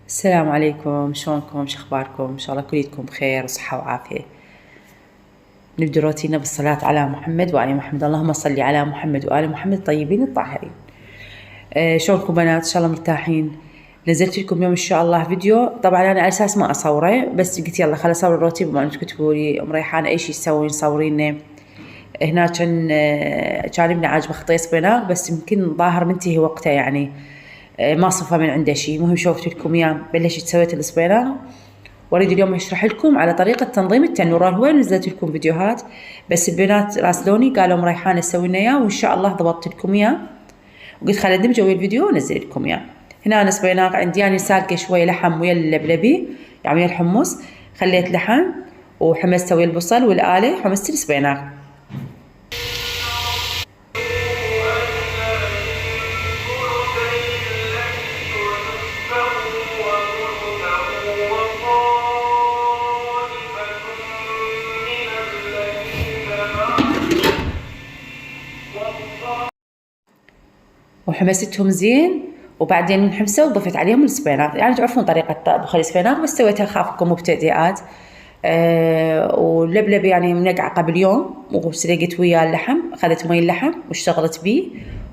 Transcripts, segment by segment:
السلام عليكم، شلونكم؟ شخباركم؟ إن شاء الله كليتكم بخير وصحة وعافية. نبدأ روتينا بالصلاة على محمد وآل محمد. اللهم صل على محمد وآل محمد الطيبين الطاهرين. شلونكم بنات؟ إن شاء الله مرتاحين. نزلت لكم اليوم إن شاء الله فيديو، طبعا أنا على أساس ما أصوره، بس قلت يلا خل أصور الروتين بما أنتم كتبوا لي أم ريحانة أي شي تسوين صورينه. هنا كان ابني عاجبه خطية سبيناغ، بس يمكن ظاهر منتهي وقته يعني ما صفى من عنده شيء. مهم شوفت لكم اياه بلشت سويت السبيناغ، واريد اليوم اشرح لكم على طريقه تنظيم التنور. هو نزلت لكم فيديوهات بس البنات راسلوني قالوا ام ريحانه سوي لنا اياه، وان شاء الله ضبطت لكم اياه، وقلت خل ادمج ويا الفيديو ونزل لكم اياه. هنا انا سبيناغ عندي يعني سالكه شويه لحم ويا اللبلبي يعني ويا الحمص، خليت لحم وحمست ويا البصل والاله، حمست السبيناغ. وحمستهم زين، وبعدين حمسه وضفت عليهم السبيناغ. يعني تعرفون طريقة طبخ السبيناغ، بس سويتها خافكم مبتدئات. واللبلب يعني منقعة قبل يوم وسلقت وياه اللحم، أخذت مي اللحم واشتغلت بيه،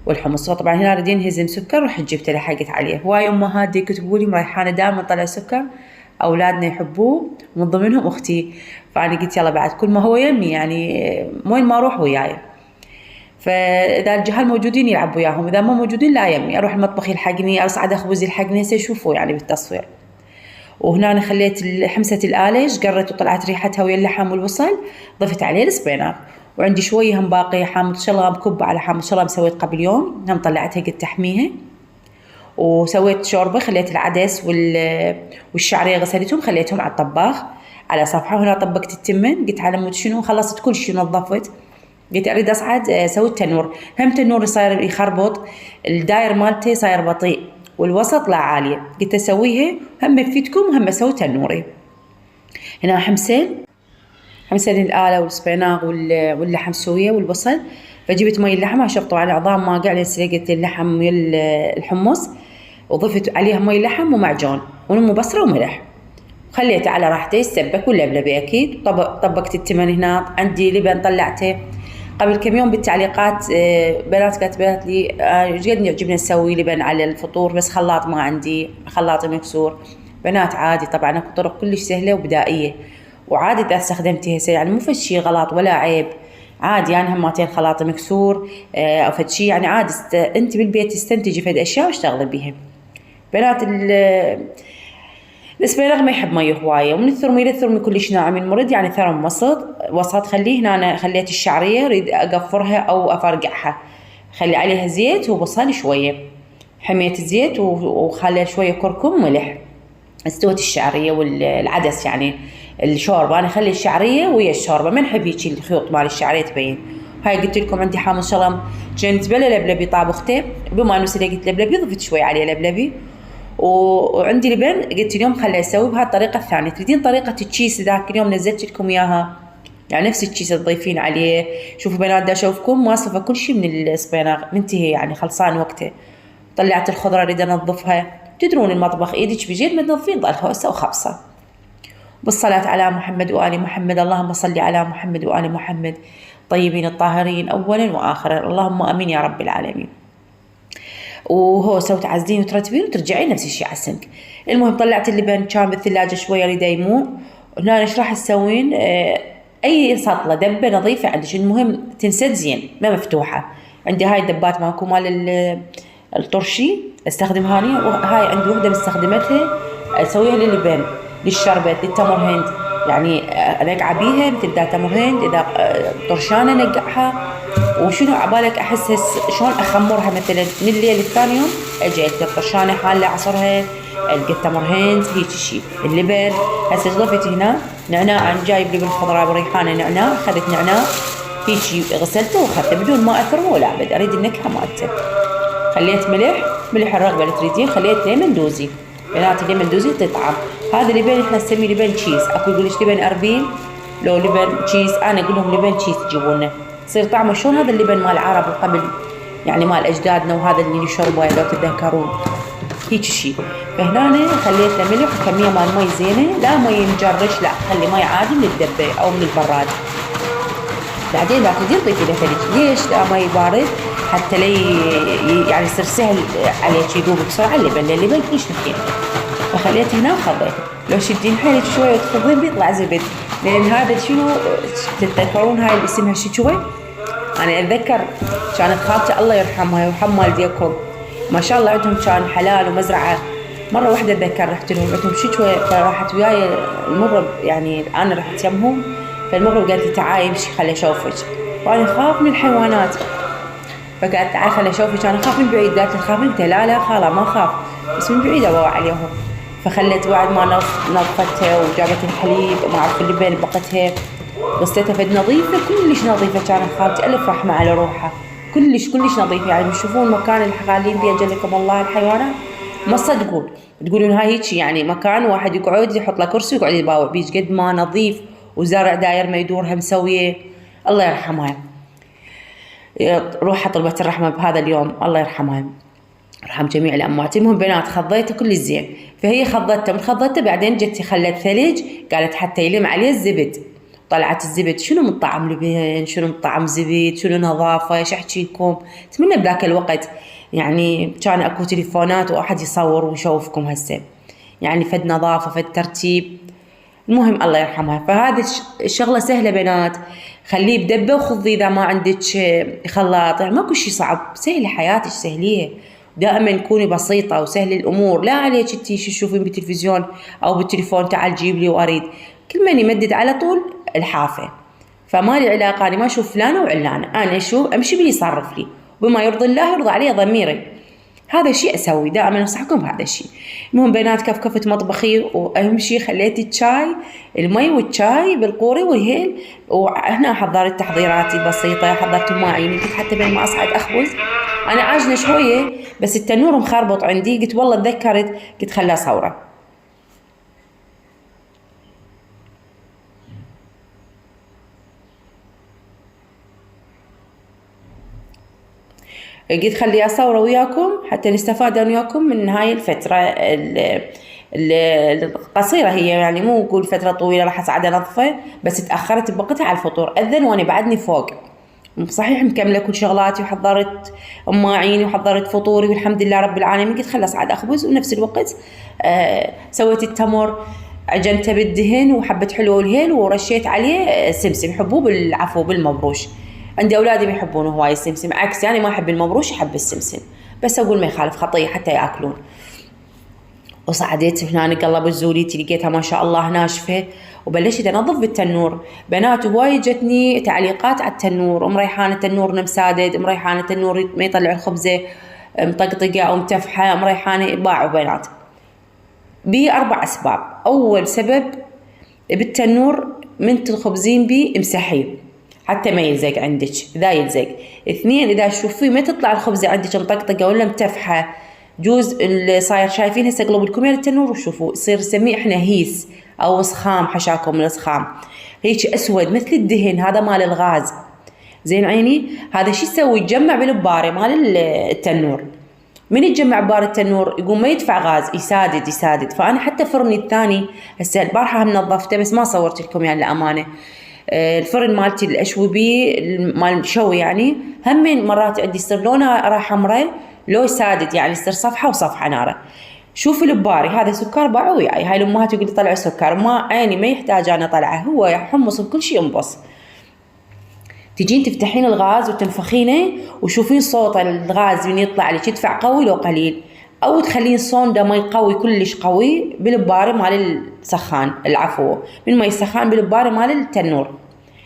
والحمص. طبعا هنا ردين هزم سكر رحت جبته لحقت عليه. هواي أمهات يكتبوا لي مريحانة دائما طلع سكر، أولادنا يحبوه ومن ضمنهم أختي، فأنا قلت يلا بعد كل ما هو يمي يعني وين ما أروح وياي، فاذا الجهال موجودين يلعب وياهم، اذا ما موجودين لا يمي اروح المطبخ يلحقني، اصعد اخبز يلحقني، هسه يشوفوا يعني بالتصوير. وهنا أنا خليت حمسة الآلة قرت وطلعت ريحتها ويا اللحم والبصل، ضفت عليه السبيناغ. وعندي شوية هم باقي حامض، إن شاء الله مكبة على حامض، إن شاء الله مسويت قبل يوم، هم طلعتها قلت تحميها. وسويت شوربة، خليت العدس والشعرية غسلتهم خليتهم على الطباخ على صفحة. وهنا طبقت التمن، قلت على مود شنو خلصت كل شيء نظفت، قلت اريد اصعد سويت تنور. هم تنوري صاير يخربط، الداير مالتي صاير بطيء والوسط لا عاليه، قلت اسويها هم بفيدكم وهم اسوي تنوري. هنا حمسين الاله والسبيناغ واللحم سويه والبصل، فجبت مي اللحم شفطوا على العظام ما قاعد سلقت اللحم والحمص، وضفت عليها مي لحم ومعجون ونمو بصره وملح، خليته على راحته يسبك واللبلبي اكيد. طبقت التمن. هنا عندي لبن طلعته قبل كم يوم بالتعليقات، بنات كاتبات لي ايش قد يعجبنا نسوي لبن على الفطور، بس خلاط ما عندي، خلاط مكسور. بنات عادي طبعا اكو طرق كلش سهله وبدائيه، وعادي اذا استخدمتيها يعني مو فد شي غلط ولا عيب، عادي يعني هماتين خلاط مكسور او فد شي يعني عادي. انت بالبيت تستنتجي فد اشياء واشتغلي بيها. بنات السبيناغ ما يحب مي هوايه، ومن الثرمي كلش ناعم المرد يعني ثرم وسط خليه. هنا انا خليت الشعريه اريد اقفرها او افرقعها، خلي عليها زيت وبصل شويه، حميت الزيت وخلي شويه كركم ملح. استوت الشعريه والعدس يعني الشوربه، انا اخلي الشعريه ويا الشوربه، ما نحب هيك الخيوط مال الشعريه تبين. هاي قلت لكم عندي حامض شلم كنت بلا لبلبي طابخته، بما انه سلقت لبلبي ضفت شوي عليه لبلبي. وعندي لبن قلت اليوم خلي اسوي بهالطريقه الثانيه. تريدين طريقه التشيس ذاك اليوم نزلت لكم اياها، يعني نفس التشيس تضيفين عليه. شوفوا بنات دا اشوفكم واصفه كل شيء من السبيناغ منتهي يعني خلصان وقته. طلعت الخضره اريد انظفها، تدرون المطبخ ايدك بجيت ما تنظفين ضل هوسه وخبصه. بالصلاه على محمد وال محمد. اللهم صل على محمد وال محمد طيبين الطاهرين اولا واخرا، اللهم امين يا رب العالمين. وهو سوت عزلين وترتبين وترجعين نفس الشيء على السنك. المهم طلعت اللبن كان بالثلاجه شويه اريد يموع. هنا ايش راح تسوين؟ اي سطله دبه نظيفه عندك، المهم تنسد زين ما مفتوحه. عندي هاي الدبات ماكو مال الطرشي استخدم هاني، وهاي عندي وحده مستخدمتها اسويها للبن للشربت للتمر هند، يعني انقع بيها مثل دا تمر هند، اذا طرشانه نقعها. وشنو عبالك احس شلون اخمرها مثلا من الليل الثاني يوم اجي القى الطرشانه حاله عصرها، القى التمر هند هيك شيء. اللبن هسه ضفت هنا نعناع، انا جايب لي بالخضره بريحانه نعناع، اخذت نعناع هيك غسلته واخذته بدون ما اثرمه ولا ابد، اريد النكهه مالته. خليت ملح الرغبه اللي تريدين، خليت ليمون دوزي. بنات الليمون دوزي تطعم. هذا اللبن احنا نسميه لبن تشيز، اكو يقول لك لبن اربيل لو لبن تشيز، انا اقول لهم لبن تشيز تجيبونه يصير طعمه شلون هذا اللبن مال العرب قبل يعني مال اجدادنا، وهذا اللي يشربه لو تتذكرون. هيك شيء. فهنا خليت له ملح وكمية مال مي زينة، لا مي مجرش، لا خلي مي عادي من الدبة أو من البراد. بعدين لا تجي تضيفي له ثلج. ليش؟ لا مي بارد حتى يعني يصير سهل عليك يذوب بسرعة اللبن يشنخين. فخليت هنا وخضيت. لو شدين حيلك شوية وتخضين بيطلع زبد، لأن هذا شنو تتذكرون هاي اللي اسمها شجوة؟ أنا أتذكر كانت خالتي الله يرحمها ويرحم والديكم ما شاء الله عندهم كان حلال ومزرعة. مرة واحدة أتذكر رحت لهم عندهم شجوة، فراحت وياي المغرب، يعني أنا رحت يمهم، فالمغرب قالت لي تعالي امشي خلي أشوفك، وأنا خاف من الحيوانات، فقالت تعالي خلي أشوفك، أنا خاف من بعيد. قالت لي تخافين؟ قلت لا خالة ما خاف، بس من بعيد أبغى عليهم. فخلت بعد ما نظفتها وجابت الحليب وما أعرف اللي بين بقتها غسلتها فد نظيفة، كلش نظيفة كانت خالتي، ألف رحمة على روحها، كلش نظيفة. يعني تشوفون مكان الحقالين دي أجلكم الله الحيوانات ما تصدقون، تقولون هاي هيك يعني مكان واحد يقعد يحط له كرسي ويقعد يباوع بيج، قد ما نظيف، وزرع داير ما يدورها مسوية. الله يرحمها، روحها طلبت الرحمة بهذا اليوم، الله يرحمها، يرحم جميع الأموات. المهم بنات خضيته كل الزين، فهي خضته من خضته، بعدين جت خلت ثلج، قالت حتى يلم عليه الزبد. طلعت الزبد شنو من طعم لبن، شنو من طعم زبد، شنو نظافة، ايش احكي لكم. اتمنى بذاك الوقت يعني كان اكو تليفونات واحد يصور ويشوفكم هسه، يعني فد نظافة فد ترتيب. المهم الله يرحمها. فهذه الشغلة سهلة بنات، خليه بدبة وخذي إذا ما عندك خلاط، يعني ماكو شي صعب، سهلة حياتك سهلية، دائما كوني بسيطة وسهل الأمور. لا عليك انتي شو تشوفين بالتلفزيون أو بالتليفون تعال جيب لي وأريد، كل من يمدد على طول الحافة. فما لي علاقة، أنا ما أشوف فلانة وعلانة، أنا أشوف أمشي باللي يصرف لي وبما يرضي الله يرضى علي ضميري، هذا الشيء أسوي، دائما أنصحكم بهذا الشيء. المهم بنات كفكفت مطبخي، وأهم شيء خليت الشاي، المي والشاي بالقوري والهيل، وهنا حضرت تحضيراتي بسيطة، حضرت ماعيني، قلت حتى بين ما أصعد أخبز أنا عاجنة شوية بس التنور مخربط عندي، قلت والله تذكرت قلت خلها صورة. قلت خلي أصوره وياكم حتى نستفاد أنا وياكم من هاي الفترة القصيرة، هي يعني مو نقول فترة طويلة راح أصعد أنظفه، بس تأخرت بوقتها على الفطور، أذن وأنا بعدني فوق. صحيح مكملة كل شغلاتي وحضرت ماعيني وحضرت فطوري والحمد لله رب العالمين، قلت خلص أصعد أخبز، ونفس الوقت سويت التمر، عجنته بالدهن وحبة حلوة والهيل، ورشيت عليه سمسم، يحبوه بالعفو بالمبروش، عندي أولادي ما يحبونه هواي السمسم، عكس يعني ما أحب المبروش أحب السمسم، بس أقول ما يخالف خطية حتى يأكلون. وصعدت هنا قلب الزوليتي لقيتها ما شاء الله ناشفة، وبلشت أنظف بالتنور. بنات هواي جتني تعليقات على التنور، مريحان التنور مسادد، مريحان التنور ما يطلع الخبزة مطقطقة أو متفحة، مريحانة. باعوا بنات ب4 أسباب. أول سبب بالتنور من تخبزين بيه امسحيه حتى ما يلزق عندك، إذا يلزق. 2 إذا تشوفيه ما تطلع الخبزة عندك مطقطقة ولا متفحة، جوز اللي صاير شايفين هسه قلبوا لكم يا التنور وشوفوا يصير نسميه احنا هيس او صخام، حشاكم من الصخام هيك اسود مثل الدهن، هذا مال الغاز. زين عيني، هذا شو يسوي؟ يتجمع بالبارة مال التنور، من يتجمع ببار التنور يقوم ما يدفع غاز، يسادد. فانا حتى فرني الثاني هسه البارحة هم نظفته بس ما صورت لكم يعني الامانة، الفرن مالتي الاشوي بيه مال الشوي يعني هم مرات عندي يصير لونها راح حمراء لو سادد، يعني يصير صفحة وصفحة نارة. شوف الباري هذا سكر باعوا وياي، هاي الامهات يقول طلع سكر، ما عيني ما يحتاج انا طلعه، هو حمص بكل شيء ينبص. تجين تفتحين الغاز وتنفخينه وشوفين صوت الغاز من يطلع لك يدفع قوي لو قليل، او تخلين صوندا ما يقوي كلش قوي بالباري مال السخان، العفو من ما يسخان بالباري مال التنور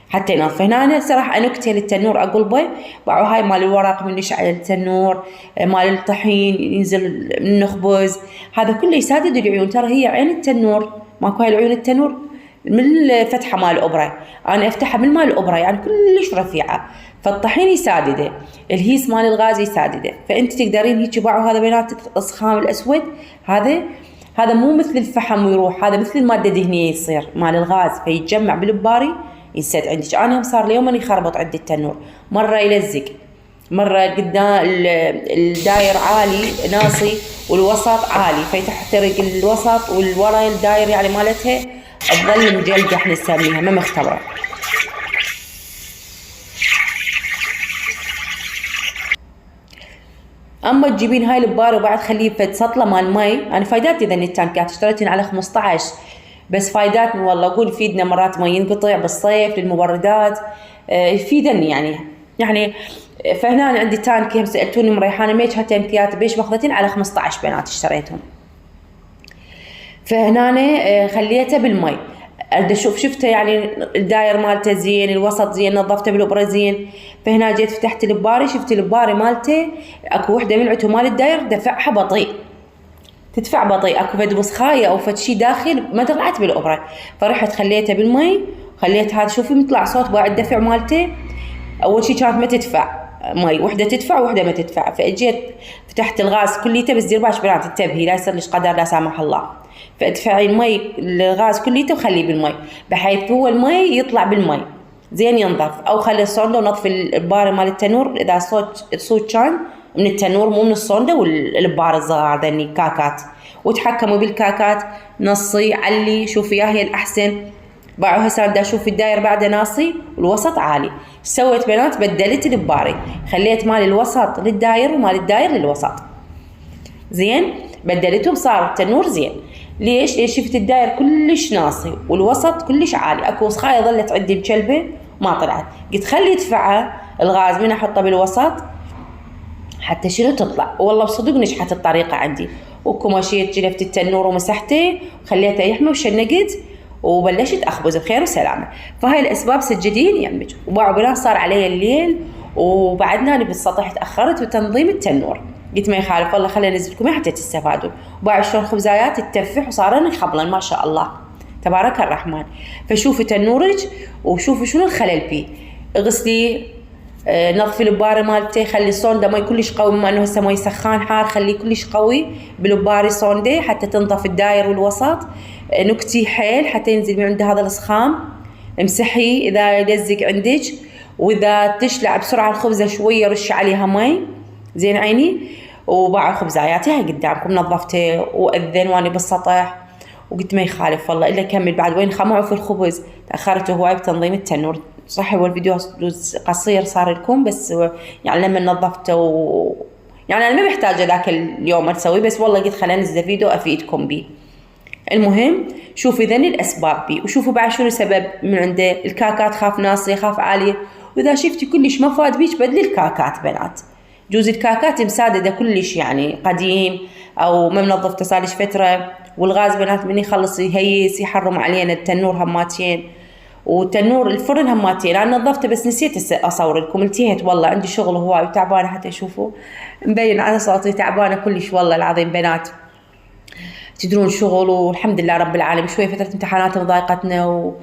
حتى ينظف. هنا هسه راح انكته للتنور اقلبه، باعوا هاي مال الورق من يشعل التنور، مال الطحين ينزل من الخبز، هذا كله يسادد العيون. ترى هي عين التنور، ماكو هاي العيون التنور من الفتحه مال الابره، انا افتحها من مال الابره يعني كلش رفيعه، فالطحين يسادده، الهيس مال الغاز يسادده. فانت تقدرين هيك. باعوا هذا بنات الصخام الاسود، هذا مو مثل الفحم ويروح، هذا مثل الماده الدهنيه يصير مال الغاز، فيتجمع بالباري ينسد عندك. انا صار لي يوم اني خربط عندي التنور، مره يلزق مرة قدام الداير عالي ناصي والوسط عالي، فتحترق الوسط والورا الداير يعني مالتها تظل مجلدة، احنا نسميها ما مختبرة. اما تجيبين هاي البارة وبعد خليه فد سطلة مال مي. انا فايداتي ذني التانكات اشتريتين على 15، بس فايداتني والله اقول يفيدنا. مرات مي ينقطع بالصيف للمبردات، يفيدني يعني فهنا أنا عندي تانكي، هم سألتوني مريحانة ميش هالتانكيات بيش ماخذتين على 15 بنات اشتريتهم. فهنا أنا خليته بالمي، اريد اشوف شفته يعني الداير مالته زين، الوسط زين، نظفته بالابره زين. فهنا جيت فتحت الباري، شفت الباري مالته اكو وحده من عتو مال الداير دفعها بطيء، تدفع بطيء، اكو فد وسخايه او فد شي داخل ما طلعت بالابره. فرحت خليته بالمي، خليت هذا شوفي مطلع صوت باع الدفع مالته. اول شي كانت ما تدفع مي، وحده تدفع وحده ما تدفع. فاجيت فتحت الغاز كليته، بس دير باش بنات انتبهي لا يصير ليش قدر لا سامح الله. فادفعي المي الغاز كليته وخليه بالمي، بحيث هو المي يطلع بالمي زين ينظف. او خلي الصونده ونظف الباري مال التنور اذا صوت كان من التنور مو من الصونده والبار الصغار ذني كاكات. وتحكموا بالكاكات، نصي علي شوفي يا هي الاحسن. باعوا هسه دا اشوف الداير بعده ناصي والوسط عالي. سويت بنات بدلت الباري، خليت مال الوسط للداير ومال الداير للوسط زين، بدلتهم صار التنور زين. ليش شفت الداير كلش ناصي والوسط كلش عالي، اكو وسخايه ظلت عندي مشلبه ما طلعت. قلت خلي يدفعها الغاز من احطه بالوسط حتى شنو تطلع. والله بصدق نجحت الطريقه عندي. وكماشيت جلفت التنور ومسحته وخليته يحمى وشنقت وبلشت اخبز بخير وسلامه. فهاي الاسباب سجلين يمك. وباعوا بنات صار علي الليل وبعدنا بالسطح تاخرت وتنظيم التنور، قلت ما يخالف والله خلينا انزلكم حتى تستفادوا. وباعوا شلون خبزايات تتفح وصارن يخبلن ما شاء الله تبارك الرحمن. فشوفي تنورك وشوفي شنو الخلل فيه. اغسلي، نظفي الباري مالته، خلي الصونده مي كلش قوي، بما انه هسه مي سخان حار خليه كلش قوي بالباري صونده حتى تنظف الداير والوسط. نكتي حيل حتى ينزل من عند هذا الصخام. امسحي اذا يلزق عندك، واذا تشلع بسرعه الخبزه شويه رشي عليها مي زين عيني. وباعوا خبزاياتي هاي قدامكم نظفته واذن واني بالسطح. وقلت ما يخالف والله الا كمل بعد وين خمعوا في الخبز. تاخرت هواي بتنظيم التنور. صح هو الفيديو قصير صار لكم، بس يعني لما نظفته يعني انا ما محتاجه ذاك اليوم اسوي، بس والله قلت خلينا انزل فيديو افيدكم بيه. المهم شوفي ذني الاسباب بي، وشوفوا بعد شنو سبب من عنده. الكاكات خاف ناصيه خاف عاليه، واذا شفتي كلش ما فاد بيش بدلي الكاكات بنات. جوز الكاكات مسادده كلش يعني قديم او ما منظفته صار ليش فتره. والغاز بنات من يخلص يهيس يحرم علينا التنور هماتين، وتنور الفرن هماتين. انا نظفته بس نسيت اصور لكم، انتهيت والله عندي شغل هواي وتعبانه حتى اشوفوا مبين على صوتي تعبانه كلش والله العظيم بنات. تدرون شغل والحمد لله رب العالمين، شويه فتره امتحانات مضايقتنا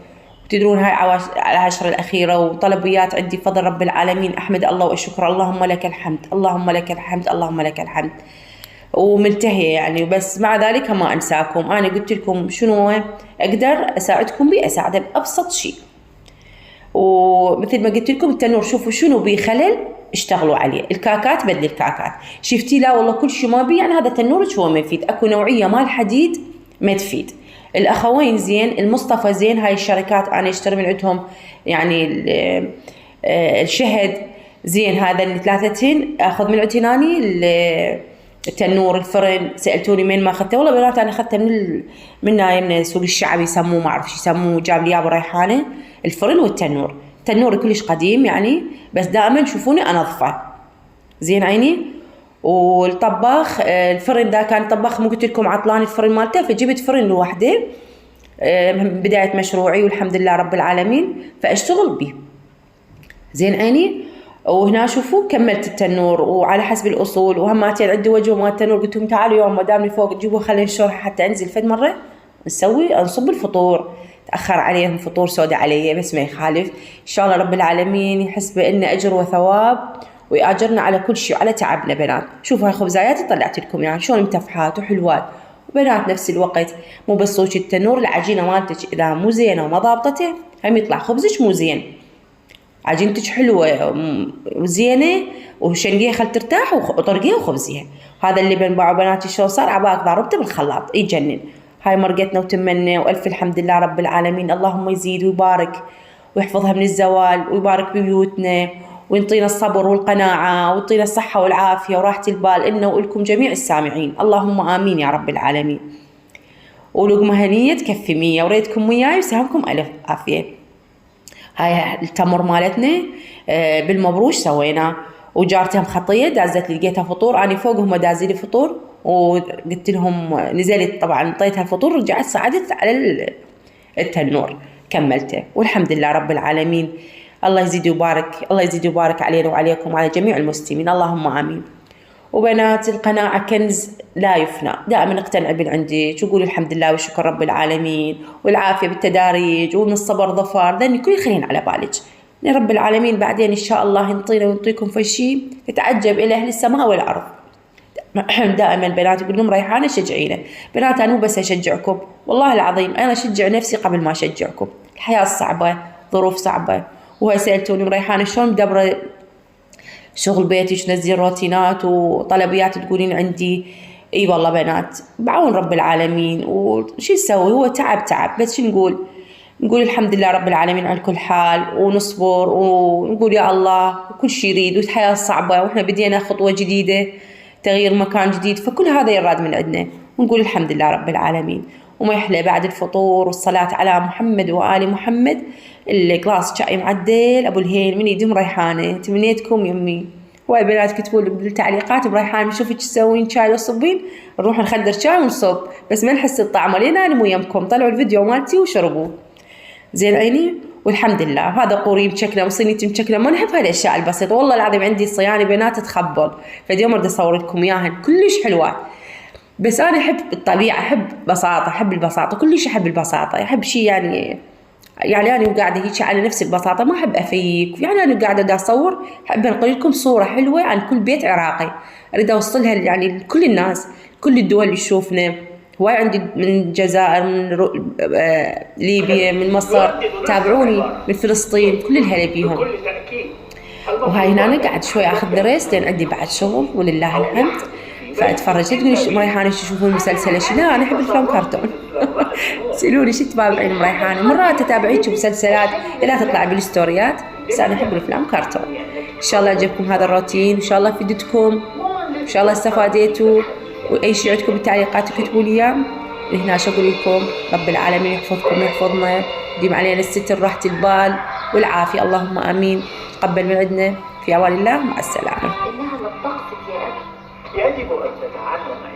وتدرون هاي على العشرة الأخيرة وطلبيات عندي بفضل رب العالمين. أحمد الله وأشكر، اللهم لك الحمد اللهم لك الحمد اللهم لك الحمد. ومنتهية يعني، بس مع ذلك ما أنساكم. أنا قلت لكم شنو أقدر أساعدكم بيه أساعده بأبسط شيء. ومثل ما قلت لكم التنور شوفوا شنو بيه خلل اشتغلوا عليه. الكاكات بدل الكاكات شفتي لا والله كل شيء ما بيه يعني هذا تنورك هو ما يفيد. اكو نوعيه مال حديد ما تفيد. الاخوين زين، المصطفى زين، هاي الشركات انا اشتري من عندهم يعني الشهد زين. هذا الثلاثتين اخذ من عندي اني التنور الفرن. سالتوني من ما اخذته، والله بنات انا اخذته من سوق الشعب يسموه ما اعرف شو يسموه، جاب لي اياه بريحانه. الفرن والتنور، التنور كلش قديم يعني بس دائما شوفوني انظفه زين عيني. والطباخ الفرن ده كان طباخ مو قلت لكم عطلان الفرن مالته، فجبت فرن لوحده بدايه مشروعي والحمد لله رب العالمين فاشتغل به زين عيني. وهنا شوفوا كملت التنور وعلى حسب الاصول. وهماتين عندي وجه مال التنور قلت لهم تعالوا يوم ما دامني فوق تجيبوا خلينا نشرح حتى انزل فد مره نصب الفطور. تاخر عليهم فطور سوداء علي بس ما يخالف، ان شاء الله رب العالمين يحسب ان اجر وثواب ويأجرنا على كل شيء على تعبنا بنات. شوفوا هاي خبزايات طلعت لكم يعني شلون متفحات وحلوات. وبنات نفس الوقت مو بس صوت التنور، العجينه مالتك اذا مو زينه وما ضابطته هم يطلع خبزك مو زين. عجينتك حلوة وزينة وشنقيها خل ترتاح وطرقيها وخبزيها. هذا اللي بنباعه بناتي شلون صار، عباك ضربته بالخلاط يجنن. هاي مرقتنا وتمنا، وألف الحمد لله رب العالمين. اللهم يزيد ويبارك ويحفظها من الزوال ويبارك ببيوتنا وينطينا الصبر والقناعة ويعطينا الصحة والعافية وراحة البال إلنا وإلكم جميع السامعين، اللهم آمين يا رب العالمين. ولقمة هنية تكفي 100 وريتكم وياي وسهمكم ألف عافية. هاي التمر مالتنا بالمبروش سوينا، وجارتها مخطية دازت لي لقيتها فطور، أنا فوق هم دازي لي فطور وقلت لهم نزلت طبعا انطيتها الفطور، رجعت صعدت على التنور كملته، والحمد لله رب العالمين. الله يزيد ويبارك، الله يزيد ويبارك علينا وعليكم وعلى جميع المسلمين، اللهم آمين. وبنات القناعة كنز لا يفنى، دائما اقتنع بالعندك وقولوا الحمد لله والشكر رب العالمين، والعافية بالتداريج ومن الصبر ظفر، ذني كل يخلين على بالك يا رب العالمين. بعدين إن شاء الله ينطينا وينطيكم في شيء تتعجب إلى أهل السماء والأرض. دائما البنات يقول لهم ريحانة شجعينا. بنات أنا مو بس أشجعكم، والله العظيم أنا أشجع نفسي قبل ما أشجعكم. الحياة صعبة، ظروف صعبة، وهي سألتوني ريحانة شلون مدبرة شغل بيتي، شو نزل روتينات وطلبيات تقولين عندي. اي والله بنات بعون رب العالمين، وشي نسوي، هو تعب بس شو نقول الحمد لله رب العالمين على كل حال، ونصبر ونقول يا الله كل شي يريد، والحياة صعبة واحنا بدينا خطوة جديدة، تغيير مكان جديد، فكل هذا يراد من عندنا، ونقول الحمد لله رب العالمين. وما يحلى بعد الفطور والصلاة على محمد وآل محمد القلاص شاي معدل ابو الهيل من يدم ريحانه. تمنيتكم يمي. هواي بنات كتبوا بالتعليقات بريحانه بنشوفك تسوين شاي وصبين، نروح نخدر شاي ونصب بس ما نحس الطعم، لين انا مو يمكم طلعوا الفيديو مالتي وشربوا زين عيني. والحمد لله هذا قوري مشكله وصينيتي مشكله، ما نحب هالاشياء البسيطه، والله العظيم عندي صيانه بنات تخبل، فاليوم اريد اصور لكم اياهن كلش حلوات. بس انا احب الطبيعه، احب بساطه، احب البساطه كلش، احب البساطه، احب شيء يعني أنا قاعدة هيك على نفس البساطة، ما أحب أفيك، يعني أنا قاعدة دا أصور أحب أنقل لكم صورة حلوة عن كل بيت عراقي، أريد أوصلها يعني لكل الناس، كل الدول اللي تشوفنا. هواي عندي من الجزائر، من ليبيا، من مصر، تابعوني، من فلسطين، كل الهلا بيهم. وهاي هنا أنا قاعد شوي أخذ درس لأن عندي بعد شغل ولله الحمد، فأتفرج. تقولي مريحانة تشوفون مسلسل ايش؟ لا أنا أحب الفيلم كرتون. سألوني شو تتابعين مريحانة؟ مرات أتابعيك مسلسلات إذا تطلع بالستوريات، بس أنا أحب الأفلام كرتون. إن شاء الله عجبكم هذا الروتين، إن شاء الله فيدتكم، إن شاء الله استفاديتوا، وأي شيء عندكم بالتعليقات اكتبوا لي إياه. هنا شو أقول لكم، رب العالمين يحفظكم ويحفظنا، يديم علينا الستر، راحة البال والعافية، اللهم آمين. تقبل من عندنا، في أمان الله، مع السلامة. إنها لم تقصد يا أبي، يجب أن تتعلم